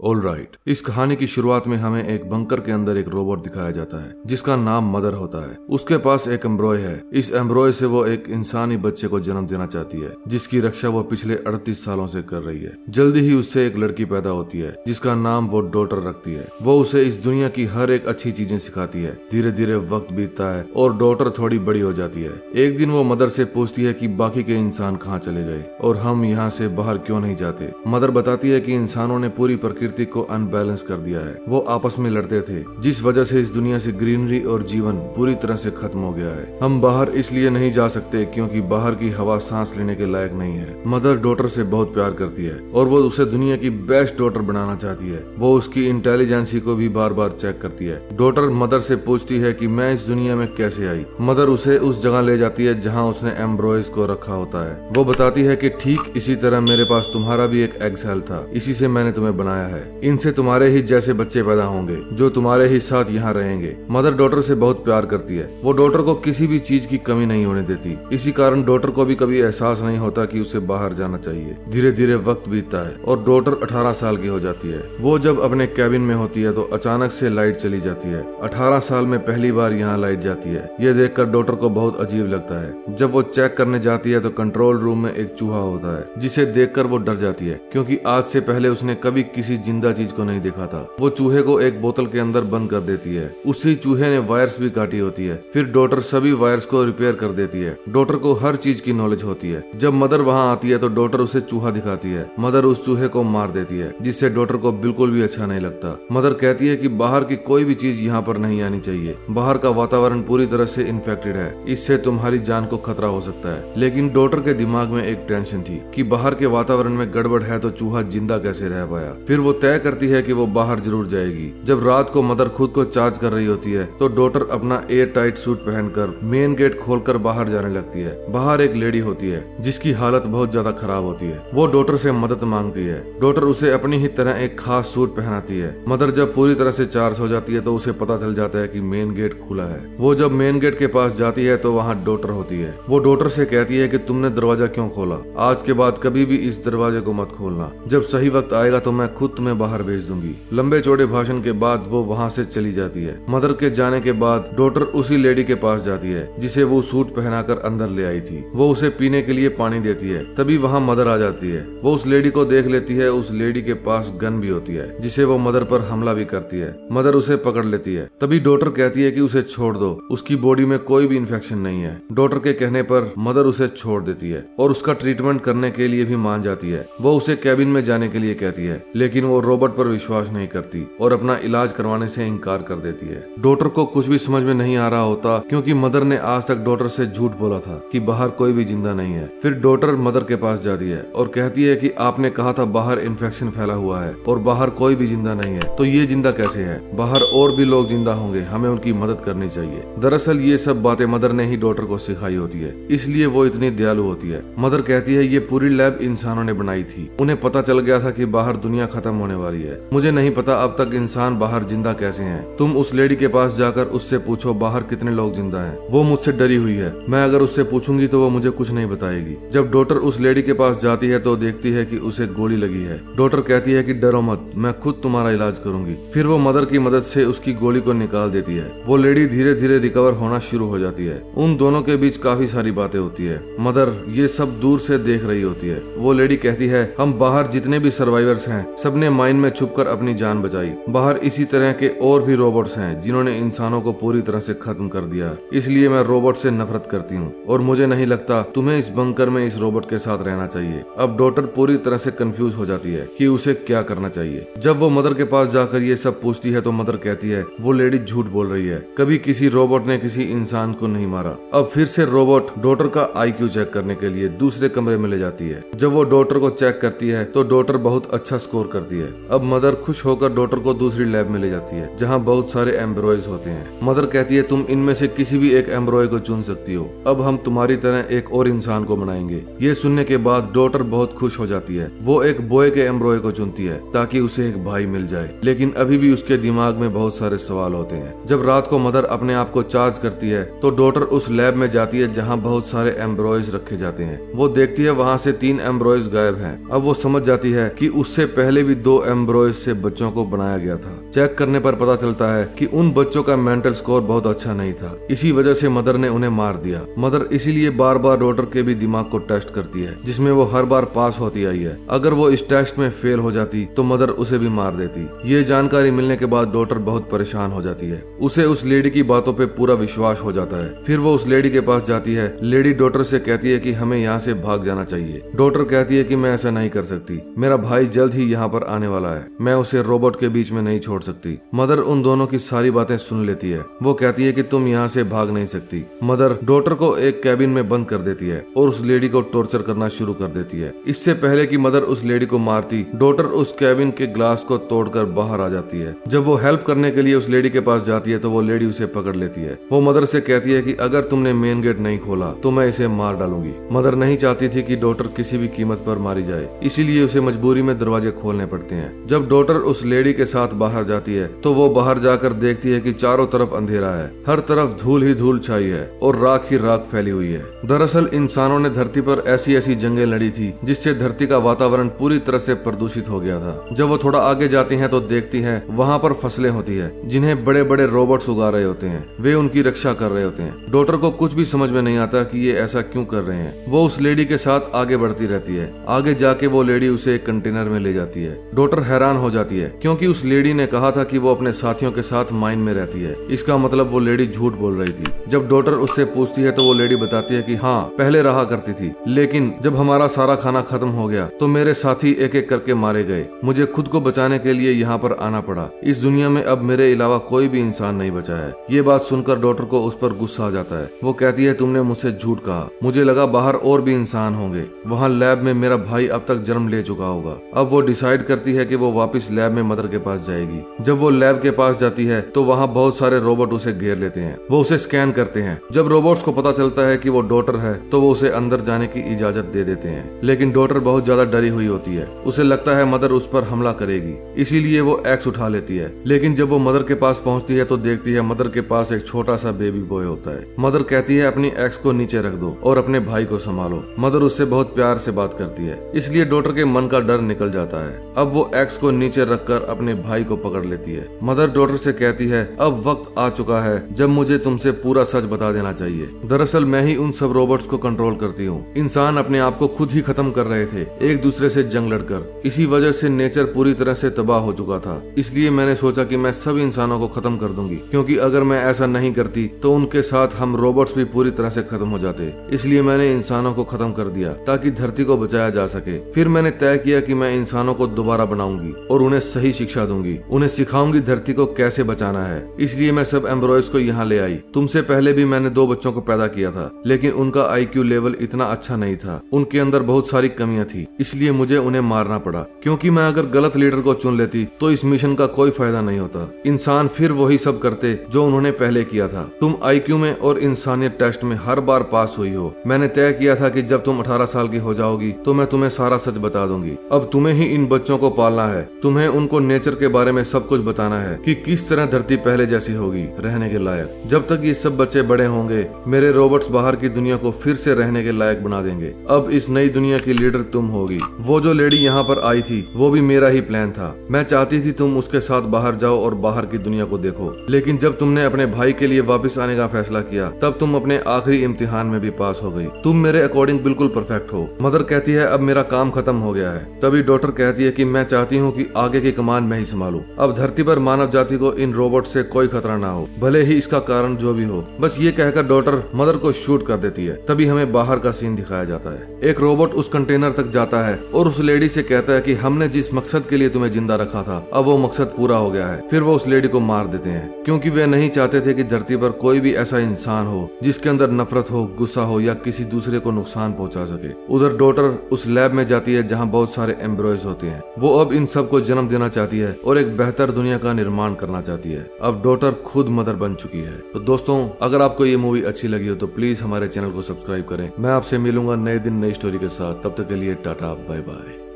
Alright, इस कहानी की शुरुआत में हमें एक बंकर के अंदर एक रोबोट दिखाया जाता है जिसका नाम मदर होता है। उसके पास एक एम्ब्रॉय है। इस एम्ब्रॉय से वो एक इंसानी बच्चे को जन्म देना चाहती है जिसकी रक्षा वो पिछले 38 सालों से कर रही है। जल्दी ही उससे एक लड़की पैदा होती है जिसका नाम वो डॉटर रखती है। वो उसे इस दुनिया की हर एक अच्छी चीजें सिखाती है। धीरे धीरे वक्त बीतता है और डॉटर थोड़ी बड़ी हो जाती है। एक दिन वो मदर से पूछती है कि बाकी के इंसान कहाँ चले गए और हम यहाँ से बाहर क्यों नहीं जाते। मदर बताती है कि इंसानों ने पूरी प्रकृति को अनबैलेंस कर दिया है। वो आपस में लड़ते थे जिस वजह से इस दुनिया से ग्रीनरी और जीवन पूरी तरह से खत्म हो गया है। हम बाहर इसलिए नहीं जा सकते क्योंकि बाहर की हवा सांस लेने के लायक नहीं है। मदर डॉटर से बहुत प्यार करती है और वो उसे दुनिया की बेस्ट डॉटर बनाना चाहती है। वो उसकी इंटेलिजेंसी को भी बार बार चेक करती है। डॉटर मदर से पूछती है कि मैं इस दुनिया में कैसे आई। मदर उसे उस जगह ले जाती है जहाँ उसने एम्ब्रॉयज को रखा होता है। वो बताती है कि ठीक इसी तरह मेरे पास तुम्हारा भी एक एग सेल था, इसी से मैंने तुम्हें बनाया है। इनसे तुम्हारे ही जैसे बच्चे पैदा होंगे जो तुम्हारे ही साथ यहाँ रहेंगे। मदर डॉटर से बहुत प्यार करती है। वो डॉटर को किसी भी चीज की कमी नहीं होने देती। इसी कारण डॉटर को भी कभी एहसास नहीं होता कि उसे बाहर जाना चाहिए। धीरे धीरे वक्त बीतता है और डॉटर 18 साल की हो जाती है। वो जब अपने कैबिन में होती है तो अचानक से लाइट चली जाती है। 18 साल में पहली बार यहाँ लाइट जाती है। ये देखकर डॉटर को बहुत अजीब लगता है। जब वो चेक करने जाती है तो कंट्रोल रूम में एक चूहा होता है जिसे देखकर वो डर जाती है क्योंकि आज से पहले उसने कभी किसी जिंदा चीज को नहीं देखा था। वो चूहे को एक बोतल के अंदर बंद कर देती है। उसी चूहे ने वायर्स भी काटी होती है। फिर डॉटर सभी वायर्स को रिपेयर कर देती है। डॉटर को हर चीज की नॉलेज होती है। जब मदर वहाँ आती है तो डॉटर उसे चूहा दिखाती है। मदर उस चूहे को मार देती है जिससे डॉटर को बिल्कुल भी अच्छा नहीं लगता। मदर कहती है कि बाहर की कोई भी चीज यहाँ पर नहीं आनी चाहिए। बाहर का वातावरण पूरी तरह से इन्फेक्टेड है, इससे तुम्हारी जान को खतरा हो सकता है। लेकिन डॉटर के दिमाग में एक टेंशन थी कि बाहर के वातावरण में गड़बड़ है तो चूहा जिंदा कैसे रह पाया। फिर वो तय करती है कि वो बाहर जरूर जाएगी। जब रात को मदर खुद को चार्ज कर रही होती है तो डॉटर अपना एयर टाइट सूट पहनकर मेन गेट खोलकर बाहर जाने लगती है। बाहर एक लेडी होती है जिसकी हालत बहुत ज्यादा खराब होती है। वो डॉटर से मदद मांगती है। डॉटर उसे अपनी ही तरह एक खास सूट पहनाती है। मदर जब पूरी तरह से चार्ज हो जाती है तो उसे पता चल जाता है कि मेन गेट खुला है। वो जब मेन गेट के पास जाती है तो वहाँ डॉटर होती है। वो डॉटर से कहती है कि तुमने दरवाजा क्यों खोला, आज के बाद कभी भी इस दरवाजे को मत खोलना। जब सही वक्त आएगा तो मैं खुद तुम्हें बाहर भेज दूंगी। लंबे चौड़े भाषण के बाद वो वहाँ से चली जाती है। मदर के जाने के बाद डॉटर उसी लेडी के पास जाती है जिसे वो सूट पहनाकर अंदर ले आई थी। वो उसे पीने के लिए पानी देती है। तभी वहाँ मदर आ जाती है। वो उस लेडी को देख लेती है। उस लेडी के पास गन भी होती है जिसे वो मदर पर हमला भी करती है। मदर उसे पकड़ लेती है। तभी डॉटर कहती है कि उसे छोड़ दो, उसकी बॉडी में कोई भी इन्फेक्शन नहीं है। डॉटर के कहने पर मदर उसे छोड़ देती है और उसका ट्रीटमेंट करने के लिए भी मान जाती है। वो उसे कैबिन में जाने के लिए कहती है लेकिन वो रोबोट पर विश्वास नहीं करती और अपना इलाज करवाने से इनकार कर देती है। डॉटर को कुछ भी समझ में नहीं आ रहा होता क्योंकि मदर ने आज तक डॉटर से झूठ बोला था कि बाहर कोई भी जिंदा नहीं है। फिर डॉटर मदर के पास जाती है और कहती है कि आपने कहा था बाहर इन्फेक्शन फैला हुआ है और बाहर कोई भी जिंदा नहीं है, तो ये जिंदा कैसे है? बाहर और भी लोग जिंदा होंगे, हमें उनकी मदद करनी चाहिए। दरअसल ये सब बातें मदर ने ही डॉटर को सिखाई होती है, इसलिए वो इतनी दयालु होती है। मदर कहती है ये पूरी लैब इंसानों ने बनाई थी। उन्हें पता चल गया था कि बाहर दुनिया खत्म होने वाली है। मुझे नहीं पता अब तक इंसान बाहर जिंदा कैसे हैं। तुम उस लेडी के पास जाकर उससे पूछो बाहर कितने लोग जिंदा हैं। वो मुझसे डरी हुई है। मैं अगर उससे पूछूंगी तो वो मुझे कुछ नहीं बताएगी। जब डॉटर उस लेडी के पास जाती है तो देखती है कि उसे गोली लगी है। डॉटर कहती है कि डरो मत, मैं खुद तुम्हारा इलाज करूंगी। फिर वो मदर की मदद से उसकी गोली को निकाल देती है। वो लेडी धीरे धीरे रिकवर होना शुरू हो जाती है। उन दोनों के बीच काफी सारी बातें होती है। मदर ये सब दूर से देख रही होती है। वो लेडी कहती है हम बाहर जितने भी सर्वाइवर्स हैं सबने माइन में छुपकर अपनी जान बचाई। बाहर इसी तरह के और भी रोबोट्स हैं जिन्होंने इंसानों को पूरी तरह से खत्म कर दिया। इसलिए मैं रोबोट से नफरत करती हूँ और मुझे नहीं लगता तुम्हें इस बंकर में इस रोबोट के साथ रहना चाहिए। अब डॉटर पूरी तरह से कंफ्यूज हो जाती है कि उसे क्या करना चाहिए। जब वो मदर के पास जाकर ये सब पूछती है तो मदर कहती है वो लेडी झूठ बोल रही है, कभी किसी रोबोट ने किसी इंसान को नहीं मारा। अब फिर से रोबोट डॉटर का IQ चेक करने के लिए दूसरे कमरे में ले जाती है। जब वो डॉटर को चेक करती है तो डॉटर बहुत अच्छा स्कोर करती है। अब मदर खुश होकर डॉटर को दूसरी लैब में ले जाती है जहाँ बहुत सारे एम्ब्रॉयज होते हैं। मदर कहती है तुम इनमें से किसी भी एक एम्ब्रॉय को चुन सकती हो। अब हम तुम्हारी तरह एक और इंसान को बनाएंगे। ये सुनने के बाद डॉटर बहुत खुश हो जाती है। वो एक बॉय के एम्ब्रॉय को चुनती है ताकि उसे एक भाई मिल जाए। लेकिन अभी भी उसके दिमाग में बहुत सारे सवाल होते हैं। जब रात को मदर अपने आप को चार्ज करती है तो डॉटर उस लैब में जाती है जहाँ बहुत सारे एम्ब्रॉयज रखे जाते हैं। वो देखती है वहाँ से 3 एम्ब्रॉयज गायब हैं। अब वो समझ जाती है कि उससे पहले भी 2 2 एम्ब्रॉयज से बच्चों को बनाया गया था। चेक करने पर पता चलता है कि उन बच्चों का मेंटल स्कोर बहुत अच्छा नहीं था। इसी वजह से मदर ने उन्हें मार दिया। मदर इसीलिए बार बार डॉटर के भी दिमाग को टेस्ट करती है, जिसमें वो हर बार पास होती आई है। अगर वो इस टेस्ट में फेल हो जाती तो मदर उसे भी मार देती। ये जानकारी मिलने के बाद डॉटर बहुत परेशान हो जाती है। उसे उस लेडी की बातों पे पूरा विश्वास हो जाता है। फिर वो उस लेडी के पास जाती है। लेडी डॉटर से कहती है कि हमें यहाँ से भाग जाना चाहिए। डॉटर कहती है कि मैं ऐसा नहीं कर सकती, मेरा भाई जल्द ही यहाँ पर आने वाला है, मैं उसे रोबोट के बीच में नहीं छोड़ सकती। मदर उन दोनों की सारी बातें सुन लेती है। वो कहती है कि तुम यहाँ से भाग नहीं सकती। मदर डॉटर को एक कैबिन में बंद कर देती है और उस लेडी को टॉर्चर करना शुरू कर देती है। इससे पहले कि मदर उस लेडी को मारती, डॉटर उस कैबिन के ग्लास को तोड़कर बाहर आ जाती है। जब वो हेल्प करने के लिए उस लेडी के पास जाती है तो वो लेडी उसे पकड़ लेती है। वो मदर से कहती है कि अगर तुमने मेन गेट नहीं खोला तो मैं इसे मार डालूंगी। मदर नहीं चाहती थी कि डॉटर किसी भी कीमत पर मारी जाए, इसीलिए उसे मजबूरी में दरवाजे खोलने पड़ते हैं। जब डॉटर उस लेडी के साथ बाहर जाती है तो वो बाहर जाकर देखती है कि चारों तरफ अंधेरा है, हर तरफ धूल ही धूल छाई है और राख ही राख फैली हुई है। दरअसल इंसानों ने धरती पर ऐसी ऐसी जंगें लड़ी थी जिससे धरती का वातावरण पूरी तरह से प्रदूषित हो गया था। जब वो थोड़ा आगे जाती हैं तो देखती हैं वहाँ पर फसलें होती है जिन्हें बड़े बड़े रोबोट्स उगा रहे होते हैं। वे उनकी रक्षा कर रहे होते हैं। डॉटर को कुछ भी समझ में नहीं आता कि ये ऐसा क्यों कर रहे हैं। वो उस लेडी के साथ आगे बढ़ती रहती है। आगे जाके वो लेडी उसे एक कंटेनर में ले जाती है। डॉटर हैरान हो जाती है क्योंकि उस लेडी ने कहा था कि वो अपने साथियों के साथ माइन में रहती है। इसका मतलब वो लेडी झूठ बोल रही थी। जब डॉटर उससे पूछती है तो वो लेडी बताती है कि हाँ, पहले रहा करती थी, लेकिन जब हमारा सारा खाना खत्म हो गया तो मेरे साथी एक एक करके मारे गए। मुझे खुद को बचाने के लिए यहाँ पर आना पड़ा। इस दुनिया में अब मेरे अलावा कोई भी इंसान नहीं बचा है। ये बात सुनकर डॉटर को उस पर गुस्सा आ जाता है। वो कहती है तुमने मुझसे झूठ कहा, मुझे लगा बाहर और भी इंसान होंगे। वहाँ लैब में मेरा भाई अब तक जन्म ले चुका होगा। अब वो डिसाइड करती है कि वो वापस लैब में मदर के पास जाएगी। जब वो लैब के पास जाती है तो वहाँ बहुत सारे रोबोट उसे घेर लेते हैं। वो उसे स्कैन करते हैं। जब रोबोट्स को पता चलता है कि वो डॉटर है तो वो उसे अंदर जाने की इजाजत दे देते हैं, लेकिन डॉटर बहुत ज्यादा डरी हुई होती है। उसे लगता है मदर उस पर हमला करेगी, इसीलिए वो एक्स उठा लेती है। लेकिन जब वो मदर के पास पहुंचती है तो देखती है मदर के पास एक छोटा सा बेबी बॉय होता है। मदर कहती है अपनी एक्स को नीचे रख दो और अपने भाई को संभालो। मदर उससे बहुत प्यार से बात करती है, इसलिए डॉटर के मन का डर निकल जाता है। अब वो एक्स को नीचे रखकर अपने भाई को पकड़ लेती है। मदर डॉटर से कहती है अब वक्त आ चुका है जब मुझे तुमसे पूरा सच बता देना चाहिए। दरअसल मैं ही उन सब रोबोट्स को कंट्रोल करती हूँ। इंसान अपने आप को खुद ही खत्म कर रहे थे, एक दूसरे से जंग लड़कर। इसी वजह से नेचर पूरी तरह से तबाह हो चुका था। इसलिए मैंने सोचा कि मैं सभी इंसानों को खत्म कर दूंगी, क्योंकि अगर मैं ऐसा नहीं करती तो उनके साथ हम रोबोट्स भी पूरी तरह से खत्म हो जाते। इसलिए मैंने इंसानों को खत्म कर दिया ताकि धरती को बचाया जा सके। फिर मैंने तय किया कि मैं इंसानों को दोबारा बनाऊंगी और उन्हें सही शिक्षा दूंगी। उन्हें सिखाऊंगी धरती को कैसे बचाना है। इसलिए मैं सब एम्ब्रॉयज को यहाँ ले आई। तुमसे पहले भी मैंने 2 बच्चों को पैदा किया था, लेकिन उनका IQ लेवल इतना अच्छा नहीं था। उनके अंदर बहुत सारी कमियां थी, इसलिए मुझे उन्हें मारना पड़ा। क्योंकि मैं अगर गलत लीडर को चुन लेती तो इस मिशन का कोई फायदा नहीं होता। इंसान फिर वही सब करते जो उन्होंने पहले किया था। तुम IQ में और इंसानियत टेस्ट में हर बार पास हुई हो। मैंने तय किया था कि जब तुम 18 साल की हो जाओगी तो मैं तुम्हें सारा सच बता दूंगी। अब तुम्हें ही इन बच्चों को पालना है। तुम्हें उनको नेचर के बारे में सब कुछ बताना है कि किस तरह धरती पहले जैसी होगी, रहने के लायक। जब तक ये सब बच्चे बड़े होंगे मेरे रोबोट्स बाहर की दुनिया को फिर से रहने के लायक बना देंगे। अब इस नई दुनिया की लीडर तुम होगी। वो जो लेडी यहाँ पर आई थी वो भी मेरा ही प्लान था। मैं चाहती थी तुम उसके साथ बाहर जाओ और बाहर की दुनिया को देखो, लेकिन जब तुमने अपने भाई के लिए वापस आने का फैसला किया तब तुम अपने आखिरी इम्तिहान में भी पास हो गई। तुम मेरे अकॉर्डिंग बिल्कुल परफेक्ट हो। मदर कहती है अब मेरा काम खत्म हो गया है। तभी डॉटर कहती है कि मैं चाहती हूँ कि आगे की कमान मैं ही संभालूं। अब धरती पर मानव जाति को इन रोबोट से कोई खतरा ना हो, भले ही इसका कारण जो भी हो। बस ये कहकर डॉटर मदर को शूट कर देती है। तभी हमें बाहर का सीन दिखाया जाता है। एक रोबोट उस कंटेनर तक जाता है और उस लेडी से कहता है कि हमने जिस मकसद के लिए तुम्हें जिंदा रखा था अब वो मकसद पूरा हो गया है। फिर वो उस लेडी को मार देते हैं क्योंकि वे नहीं चाहते थे कि धरती पर कोई भी ऐसा इंसान हो जिसके अंदर नफरत हो, गुस्सा हो या किसी दूसरे को नुकसान पहुंचा सके। उधर डॉटर उस लैब में जाती है जहां बहुत सारे एम्ब्रॉयज होते हैं। वो अब इन सब को जन्म देना चाहती है और एक बेहतर दुनिया का निर्माण करना चाहती है। अब डॉटर खुद मदर बन चुकी है। तो दोस्तों, अगर आपको ये मूवी अच्छी लगी हो तो प्लीज हमारे चैनल को सब्सक्राइब करें। मैं आपसे मिलूंगा नए दिन नई स्टोरी के साथ। तब तक के लिए टाटा, बाय बाय।